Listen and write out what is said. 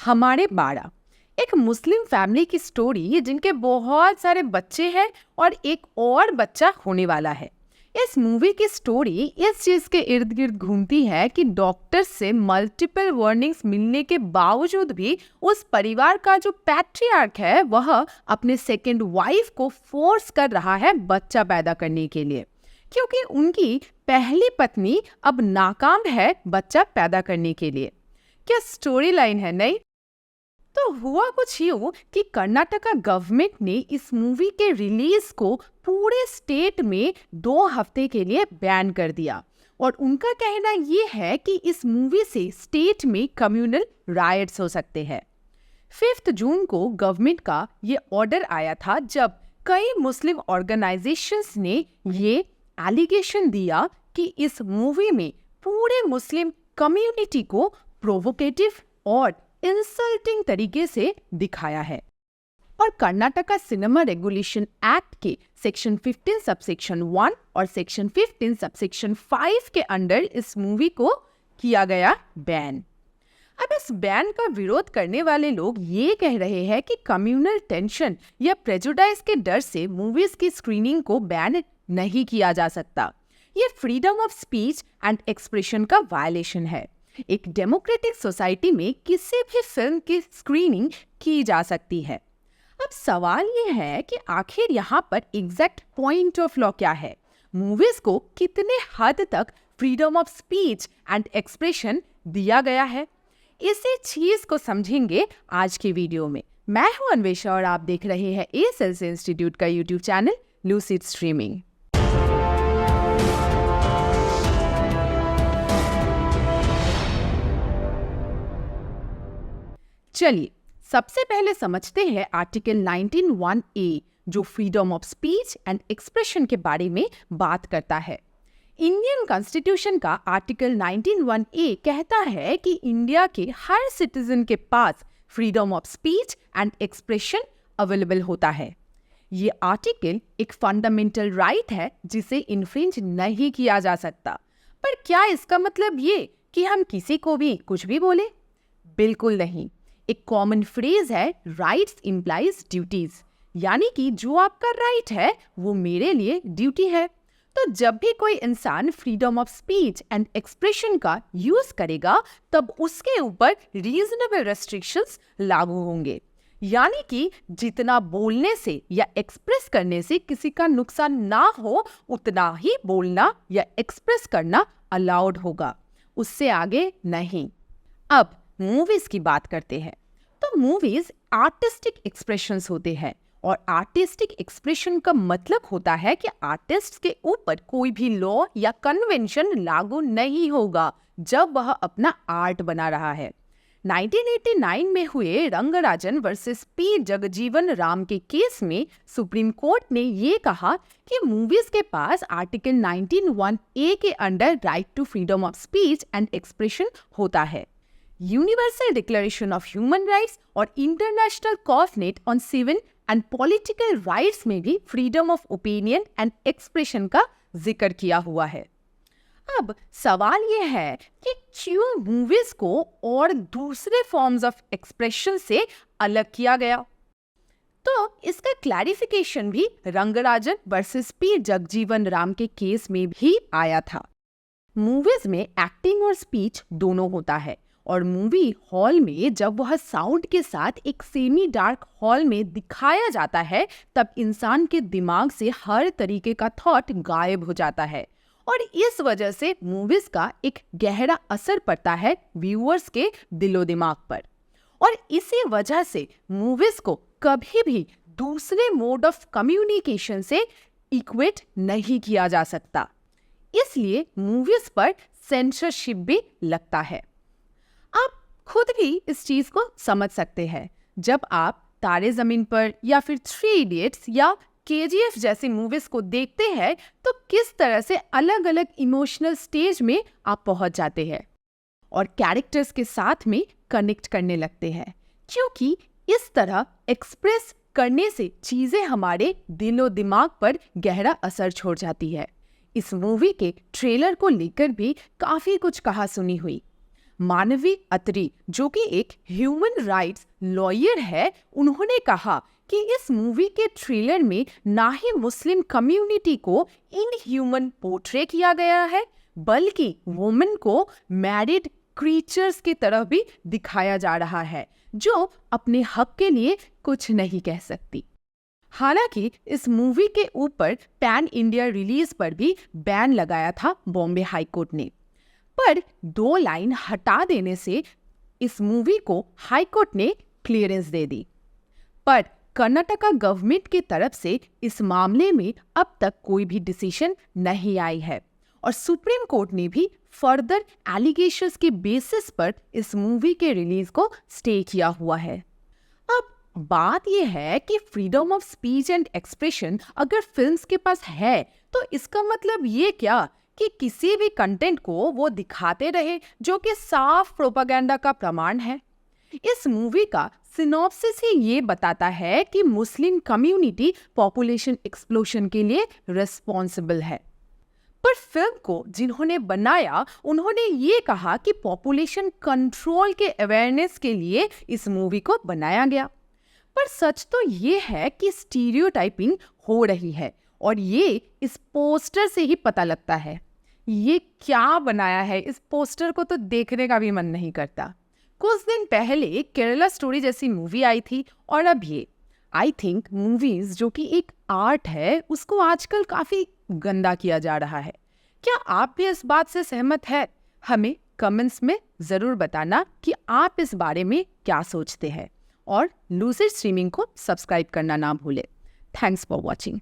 हमारे 12 एक Muslim family की स्टोरी जिनके बहुत सारे बच्चे हैं और एक और बच्चा होने वाला है। इस मूवी की स्टोरी इस चीज के इर्द गिर्द घूमती है कि डॉक्टर से मल्टीपल वार्निंग्स मिलने के बावजूद भी उस परिवार का जो पैट्रियार्क है वह अपने सेकंड वाइफ को फोर्स कर रहा है बच्चा पैदा करने के लिए, क्योंकि उनकी पहली पत्नी अब नाकाम है बच्चा पैदा करने के लिए। क्या स्टोरी लाइन है नहीं? तो हुआ कुछ यूं कि कर्नाटका गवर्नमेंट ने इस मूवी के रिलीज को पूरे स्टेट में 2 हफ्ते के लिए बैन कर दिया और उनका कहना ये है कि इस मूवी से स्टेट में कम्युनल रायट्स हो सकते हैं। 5 जून को गवर्नमेंट का ये ऑर्डर आया था जब कई मुस्लिम ऑर्गेनाइजेशंस ने ये एलिगेशन दिया कि इस मूवी में पूरे मुस्लिम कम्युनिटी को प्रोवोकेटिव और इंसल्टिंग तरीके से दिखाया है। और कर्नाटका सिनेमा रेगुलेशन एक्ट के सेक्शन 15 सबसेक्शन 1 और सेक्शन 15 सबसेक्शन 5 के अंडर इस मूवी को किया गया बैन। अब इस बैन का विरोध करने वाले लोग ये कह रहे हैं कि कम्युनल टेंशन या प्रेजुडाइज के डर से मूवीज की स्क्रीनिंग को बैन नहीं किया जा सकता। ये freedom of speech and expression का वायलेशन है। एक डेमोक्रेटिक सोसाइटी में किसी भी फिल्म की स्क्रीनिंग की जा सकती है। अब सवाल ये है कि आखिर यहाँ पर एग्जैक्ट पॉइंट ऑफ लॉ क्या है? मूवीज को कितने हद तक freedom of speech and expression दिया गया है, इसी चीज को समझेंगे आज की वीडियो में। मैं हूं अन्वेषा और आप देख रहे हैं एएसएलसी इंस्टीट्यूट का यूट्यूब चैनल लूसिड स्ट्रीमिंग। चलिए सबसे पहले समझते हैं आर्टिकल 19(1)(a जो freedom of speech and expression के बारे में बात करता है। इंडियन कॉन्स्टिट्यूशन का आर्टिकल 19(1)(a कहता है कि इंडिया के हर सिटीजन के पास freedom of speech and expression available होता है। ये आर्टिकल एक फंडामेंटल राइट है जिसे इन्फ्रिंज नहीं किया जा सकता। पर क्या इसका मतलब ये कि हम किसी को भी कुछ भी बोले? बिल्कुल नहीं। एक कॉमन फ्रेज है राइट्स इम्प्लाइज ड्यूटीज, यानी कि जो आपका राइट है वो मेरे लिए ड्यूटी है। तो जब भी कोई इंसान freedom of speech and expression का यूज करेगा तब उसके ऊपर रीजनेबल रेस्ट्रिक्शंस लागू होंगे, यानी कि जितना बोलने से या एक्सप्रेस करने से किसी का नुकसान ना हो उतना ही बोलना या एक्सप्रेस करना अलाउड होगा, उससे आगे नहीं। अब मूवीज की बात करते हैं। तो मूवीज आर्टिस्टिक एक्सप्रेशंस होते हैं और आर्टिस्टिक एक्सप्रेशन का मतलब होता है कि आर्टिस्ट के ऊपर कोई भी लॉ या कन्वेंशन लागू नहीं होगा जब वह अपना आर्ट बना रहा है। 1989 में हुए रंगराजन वर्सेस पी जगजीवन राम के केस में सुप्रीम कोर्ट ने ये कहा कि मूवीज के पास आर्टिकल 19(1)(a के under right to freedom of speech and expression होता है। Universal declaration of human rights और international convent on civil and political rights में भी freedom of opinion and expression का जिक्र किया हुआ है। अब सवाल यह है कि क्यों मूवीज को और दूसरे फॉर्म्स ऑफ एक्सप्रेशन से अलग किया गया? तो इसका क्लैरिफिकेशन भी रंगराजन वर्सेस पी जगजीवन राम के केस में भी आया था। मूवीज में एक्टिंग और स्पीच दोनों होता है और मूवी हॉल में जब वह साउंड के साथ एक सेमी डार्क हॉल में दिखाया जाता है तब इंसान के दिमाग से हर तरीके का थॉट गायब हो जाता है और इस वजह से मूवीज का एक गहरा असर पड़ता है व्यूअर्स के दिलो दिमाग पर। और इसी वजह से मूवीज को कभी भी दूसरे मोड ऑफ कम्युनिकेशन से इक्वेट नहीं किया जा सकता, इसलिए मूवीज पर सेंसरशिप भी लगता है। आप खुद भी इस चीज को समझ सकते हैं जब आप तारे जमीन पर या फिर 3 इडियट्स या केजीएफ जैसी मूवीज को देखते हैं तो किस तरह से अलग अलग इमोशनल स्टेज में आप पहुंच जाते हैं और कैरेक्टर्स के साथ में कनेक्ट करने लगते हैं, क्योंकि इस तरह एक्सप्रेस करने से चीजें हमारे दिलो दिमाग पर गहरा असर छोड़ जाती है। इस मूवी के ट्रेलर को लेकर भी काफी कुछ कहा सुनी हुई। मानवी अत्री, जो कि एक ह्यूमन राइट्स लॉयर है, उन्होंने कहा कि इस मूवी के ट्रेलर में ना ही मुस्लिम कम्युनिटी को इनह्यूमन पोर्ट्रे किया गया है, बल्कि वुमेन को मैरिड क्रीचर्स की तरह भी दिखाया जा रहा है, जो अपने हक के लिए कुछ नहीं कह सकती। हालांकि इस मूवी के ऊपर पैन इंडिया रिलीज पर भी बैन लगाया था बॉम्बे हाई कोर्ट ने, पर 2 लाइन हटा देने से इस मूवी को हाई कोर्ट ने क्लियरेंस दे दी। पर कर्नाटका गवर्नमेंट की तरफ से इस मामले में अब तक कोई भी डिसीजन नहीं आई है और सुप्रीम कोर्ट ने भी फर्दर एलिगेशंस के बेसिस पर इस मूवी के रिलीज को स्टे किया हुआ है। अब बात यह है कि freedom of speech and expression अगर फिल्म्स के पास है तो इसका मतलब ये क्या कि किसी भी कंटेंट को वो दिखाते रहे जो कि साफ प्रोपेगेंडा का प्रमाण है। इस मूवी का सिनॉप्सिस ही ये बताता है कि मुस्लिम कम्युनिटी पॉपुलेशन एक्सप्लोजन के लिए रिस्पॉन्सिबल है, पर फिल्म को जिन्होंने बनाया उन्होंने ये कहा कि पॉपुलेशन कंट्रोल के अवेयरनेस के लिए इस मूवी को बनाया गया। पर सच तो ये है कि स्टीरियोटाइपिंग हो रही है और ये इस पोस्टर से ही पता लगता है। ये क्या बनाया है, इस पोस्टर को तो देखने का भी मन नहीं करता। कुछ दिन पहले केरला स्टोरी जैसी मूवी आई थी और अब ये। आई थिंक मूवीज जो कि एक आर्ट है उसको आजकल काफी गंदा किया जा रहा है। क्या आप भी इस बात से सहमत है? हमें कमेंट्स में जरूर बताना कि आप इस बारे में क्या सोचते हैं और लूसिड स्ट्रीमिंग को सब्सक्राइब करना ना भूलें। Thanks for watching.